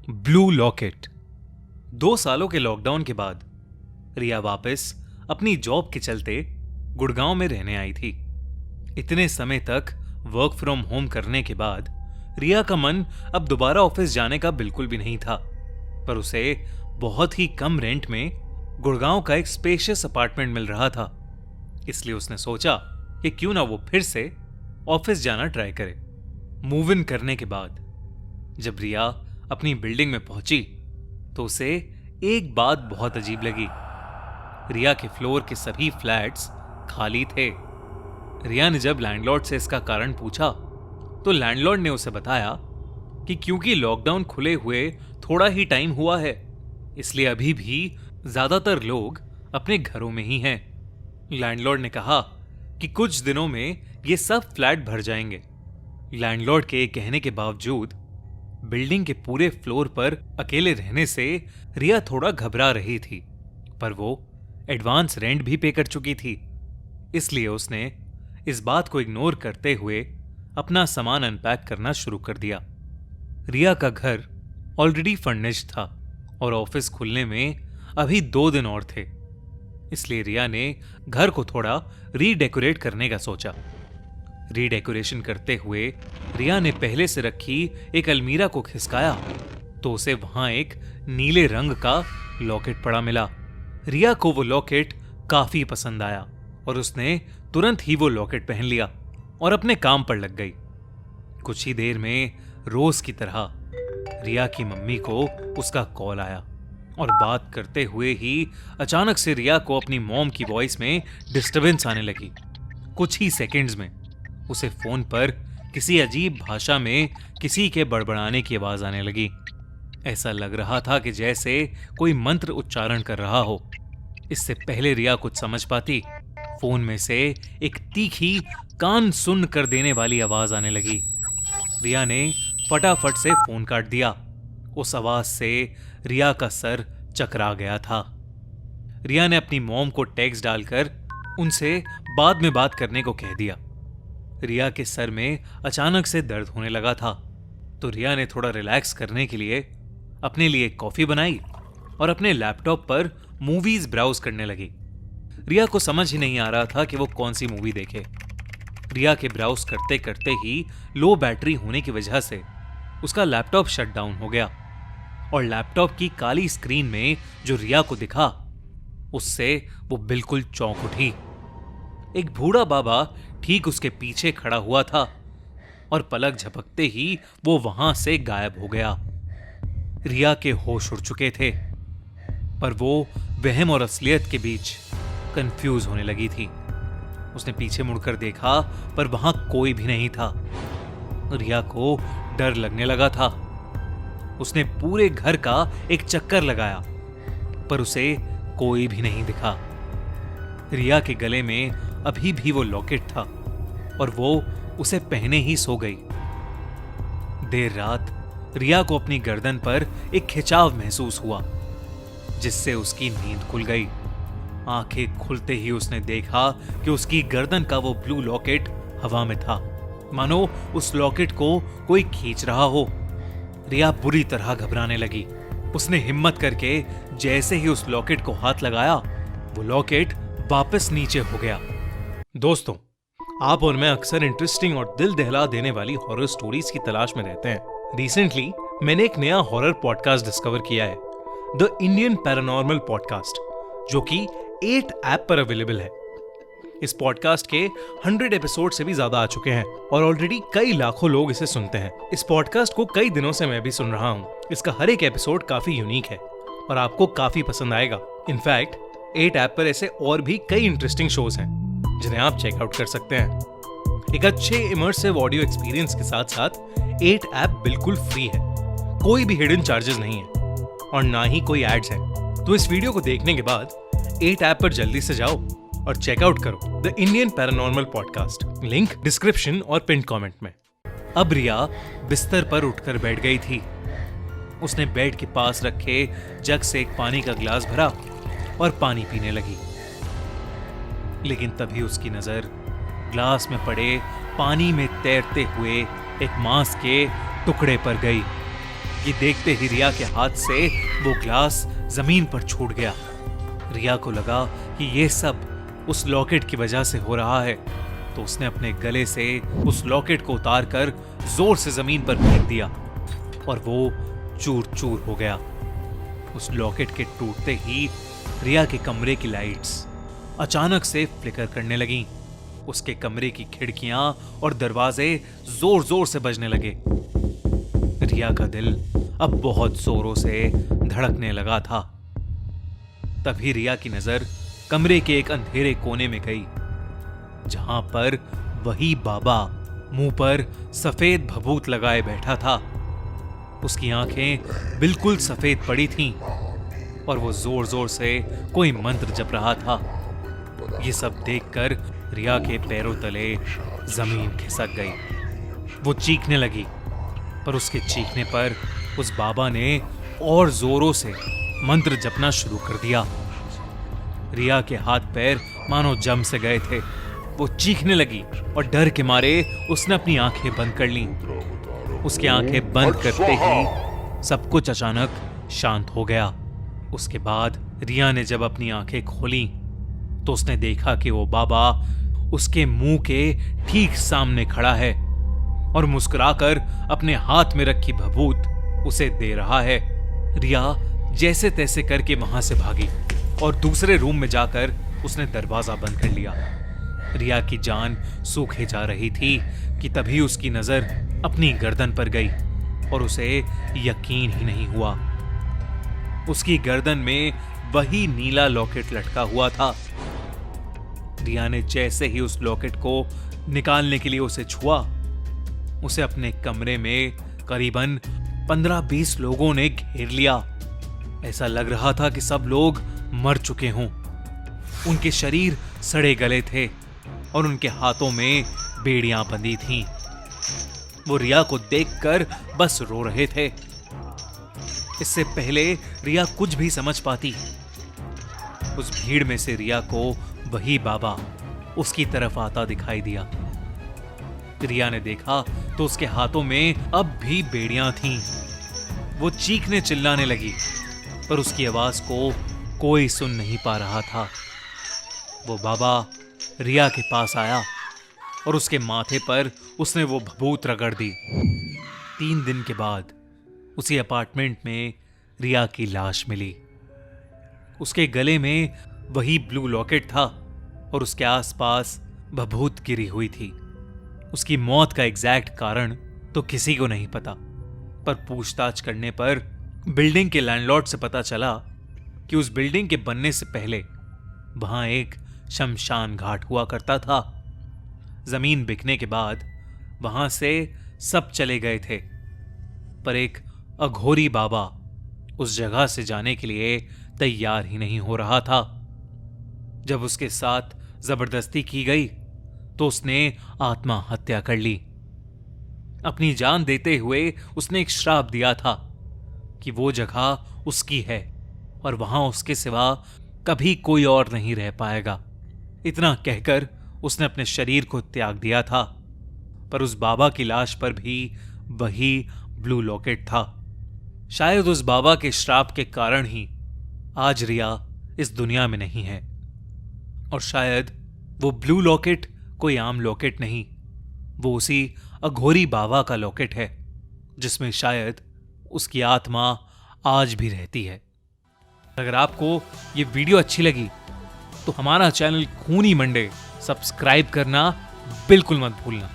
Blue locket. 2 सालों के lockdown के बाद रिया वापस अपनी जॉब के चलते गुड़गांव में रहने आई थी। इतने समय तक वर्क फ्रॉम होम करने के बाद रिया का मन अब दोबारा ऑफिस जाने का बिल्कुल भी नहीं था, पर उसे बहुत ही कम रेंट में गुड़गांव का एक स्पेशियस अपार्टमेंट मिल रहा था। इसलिए उसने सोचा कि क्यों ना वो फिर से ऑफिस जाना ट्राई करे। मूव इन करने के बाद जब रिया अपनी बिल्डिंग में पहुंची तो उसे एक बात बहुत अजीब लगी। रिया के फ्लोर के सभी फ्लैट्स खाली थे। रिया ने जब लैंडलॉर्ड से इसका कारण पूछा तो लैंडलॉर्ड ने उसे बताया कि क्योंकि लॉकडाउन खुले हुए थोड़ा ही टाइम हुआ है, इसलिए अभी भी ज्यादातर लोग अपने घरों में ही हैं। लैंडलॉर्ड ने कहा कि कुछ दिनों में ये सब फ्लैट भर जाएंगे। लैंडलॉर्ड के कहने के बावजूद बिल्डिंग के पूरे फ्लोर पर अकेले रहने से रिया थोड़ा घबरा रही थी, पर वो एडवांस रेंट भी पे कर चुकी थी। इसलिए उसने इस बात को इग्नोर करते हुए अपना सामान अनपैक करना शुरू कर दिया। रिया का घर ऑलरेडी फर्निश्ड था और ऑफिस खुलने में अभी 2 दिन और थे, इसलिए रिया ने घर को थोड़ा रीडेकोरेट करने का सोचा। रीडेकोरेशन करते हुए रिया ने पहले से रखी एक अलमीरा को खिसकाया तो उसे वहां एक नीले रंग का लॉकेट पड़ा मिला। रिया को वो लॉकेट काफी पसंद आया और उसने तुरंत ही वो लॉकेट पहन लिया और अपने काम पर लग गई। कुछ ही देर में रोज की तरह रिया की मम्मी को उसका कॉल आया और बात करते हुए ही अचानक से रिया को अपनी मॉम की वॉइस में डिस्टरबेंस आने लगी। कुछ ही सेकंड्स में उसे फोन पर किसी अजीब भाषा में किसी के बड़बड़ाने की आवाज आने लगी। ऐसा लग रहा था कि जैसे कोई मंत्र उच्चारण कर रहा हो। इससे पहले रिया कुछ समझ पाती, फोन में से एक तीखी कान सुन कर देने वाली आवाज आने लगी। रिया ने फटाफट से फोन काट दिया। उस आवाज से रिया का सर चकरा गया था। रिया ने अपनी मॉम को टेक्स्ट डालकर उनसे बाद में बात करने को कह दिया। रिया के सर में अचानक से दर्द होने लगा था, तो रिया ने थोड़ा रिलैक्स करने के लिए अपने लिए कॉफी बनाई और अपने लैपटॉप पर मूवीज ब्राउज करने लगी। रिया को समझ ही नहीं आ रहा था कि वो कौन सी मूवी देखे। रिया के ब्राउज करते करते ही लो बैटरी होने की वजह से उसका लैपटॉप शट डाउन हो गया और लैपटॉप की काली स्क्रीन में जो रिया को दिखा उससे वो बिल्कुल चौंक उठी। एक बूढ़ा बाबा ठीक उसके पीछे खड़ा हुआ था और पलक झपकते ही वो वहां से गायब हो गया। रिया के होश उड़ चुके थे, पर वो वहम और असलियत के बीच कंफ्यूज होने लगी थी। उसने पीछे मुड़कर देखा, पर वहां कोई भी नहीं था। रिया को डर लगने लगा था। उसने पूरे घर का एक चक्कर लगाया, पर उसे कोई भी नहीं दिखा। रिया के गले में अभी भी वो लॉकेट था और वो उसे पहने ही सो गई। देर रात रिया को अपनी गर्दन पर एक खिंचाव महसूस हुआ, जिससे उसकी नींद खुल गई। आंखें खुलते ही उसने देखा कि उसकी गर्दन का वो ब्लू लॉकेट हवा में था, मानो उस लॉकेट को कोई खींच रहा हो। रिया बुरी तरह घबराने लगी। उसने हिम्मत करके जैसे ही उस लॉकेट को हाथ लगाया, वो लॉकेट वापस नीचे हो गया। दोस्तों, आप और मैं अक्सर इंटरेस्टिंग और दिल दहला देने वाली हॉरर स्टोरीज की तलाश में रहते हैं। रिसेंटली मैंने एक नया हॉरर पॉडकास्ट डिस्कवर किया है, द इंडियन पैरानॉर्मल पॉडकास्ट, जो कि 8 ऐप पर अवेलेबल है। इस पॉडकास्ट के 100 एपिसोड से भी ज्यादा आ चुके हैं और ऑलरेडी कई लाखों लोग इसे सुनते हैं। इस पॉडकास्ट को कई दिनों से मैं भी सुन रहा हूँ। इसका हर एक एपिसोड काफी यूनिक है और आपको काफी पसंद आएगा। इनफैक्ट 8 ऐप पर ऐसे और भी कई इंटरेस्टिंग शोज हैं जिन्हें आप चेकआउट कर सकते हैं। एक अच्छे इमर्सिव ऑडियो एक्सपीरियंस के साथ साथ 8 ऐप बिल्कुल फ्री है। कोई भी हिडन चार्जेस नहीं है और ना ही कोई एड्स है। तो इस वीडियो को देखने के बाद 8 ऐप पर जल्दी से जाओ और चेकआउट करो the Indian paranormal podcast. Link description और पिन कमेंट में। अब रिया बिस्तर पर उठकर बैठ गई थी। उसने बेड के पास रखे जग से एक पानी का गिलास भरा और पानी पीने लगी। लेकिन तभी उसकी नजर ग्लास में पड़े पानी में तैरते हुए एक मांस के टुकड़े पर गई। कि देखते ही रिया के हाथ से वो ग्लास जमीन पर छूट गया। रिया को लगा कि ये सब उस लॉकेट की वजह से हो रहा है, तो उसने अपने गले से उस लॉकेट को उतारकर जोर से जमीन पर फेंक दिया और वो चूर चूर हो गया। उस लॉकेट के टूटते ही रिया के कमरे की लाइट्स अचानक से फ्लिकर करने लगीं। उसके कमरे की खिड़कियां और दरवाजे जोर जोर से बजने लगे। रिया का दिल अब बहुत जोरों से धड़कने लगा था। तभी रिया की नजर कमरे के एक अंधेरे कोने में गई, जहां पर वही बाबा मुंह पर सफेद भभूत लगाए बैठा था। उसकी आंखें बिल्कुल सफेद पड़ी थीं और वो जोर जोर से कोई मंत्र जप रहा था। ये सब देखकर रिया के पैरों तले जमीन खिसक गई। वो चीखने लगी, पर उसके चीखने पर उस बाबा ने और जोरों से मंत्र जपना शुरू कर दिया। रिया के हाथ पैर मानो जम से गए थे। वो चीखने लगी और डर के मारे उसने अपनी आंखें बंद कर लीं। उसकी आंखें बंद करते ही सब कुछ अचानक शांत हो गया। उसके बाद रिया ने जब अपनी आंखें खोली तो उसने देखा कि वो बाबा उसके मुंह के ठीक सामने खड़ा है और मुस्कुराकर अपने हाथ में रखी भभूत उसे दे रहा है। रिया जैसे तैसे करके वहां से भागी और दूसरे रूम में जाकर उसने दरवाजा बंद कर लिया। रिया की जान सूखे जा रही थी कि तभी उसकी नजर अपनी गर्दन पर गई और उसे यकीन ही नहीं हुआ। उसकी गर्दन में वही नीला लॉकेट लटका हुआ था। रिया ने जैसे ही उस लॉकेट को निकालने के लिए उसे छुआ, उसे अपने कमरे में करीबन 15-20 लोगों ने घेर लिया। ऐसा लग रहा था कि सब लोग मर चुके हों। उनके शरीर सड़े गले थे और उनके हाथों में बेड़ियां बंधी थीं। वो रिया को देखकर बस रो रहे थे। इससे पहले रिया कुछ भी समझ पाती, उस भीड़ में से रिया को वही बाबा उसकी तरफ आता दिखाई दिया। रिया ने देखा तो उसके हाथों में अब भी बेड़ियां थीं। वो चीखने चिल्लाने लगी, पर उसकी आवाज को कोई सुन नहीं पा रहा था। वो बाबा रिया के पास आया और उसके माथे पर उसने वो भभूत रगड़ दी। 3 दिन के बाद उसी अपार्टमेंट में रिया की लाश मिली। उसके गले में वही ब्लू लॉकेट था और उसके आसपास भभूत गिरी हुई थी। उसकी मौत का एग्जैक्ट कारण तो किसी को नहीं पता, पर पूछताछ करने पर बिल्डिंग के लैंडलॉर्ड से पता चला कि उस बिल्डिंग के बनने से पहले वहां एक शमशान घाट हुआ करता था। जमीन बिकने के बाद वहां से सब चले गए थे, पर एक अघोरी बाबा उस जगह से जाने के लिए तैयार ही नहीं हो रहा था। जब उसके साथ जबरदस्ती की गई तो उसने आत्महत्या कर ली। अपनी जान देते हुए उसने एक श्राप दिया था कि वो जगह उसकी है और वहां उसके सिवा कभी कोई और नहीं रह पाएगा। इतना कहकर उसने अपने शरीर को त्याग दिया था, पर उस बाबा की लाश पर भी वही ब्लू लॉकेट था। शायद उस बाबा के श्राप के कारण ही आज रिया इस दुनिया में नहीं है, और शायद वो ब्लू लॉकेट कोई आम लॉकेट नहीं, वो उसी अघोरी बाबा का लॉकेट है, जिसमें शायद उसकी आत्मा आज भी रहती है। अगर आपको ये वीडियो अच्छी लगी तो हमारा चैनल खूनी मंडे सब्सक्राइब करना बिल्कुल मत भूलना।